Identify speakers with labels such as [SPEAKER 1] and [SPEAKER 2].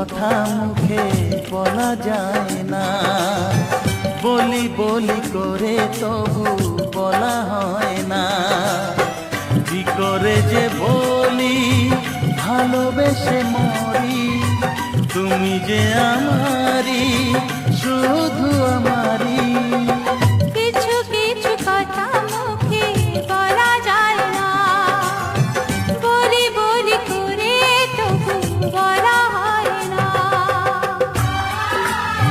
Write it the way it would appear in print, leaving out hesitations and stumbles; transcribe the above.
[SPEAKER 1] কথা মুখে বলা যায় না, বলি বলি করে তবু বলা হয় না। কি করে যে বলি ভালোবেসে মরি, তুমি যে আমারি, শুধু আমারি।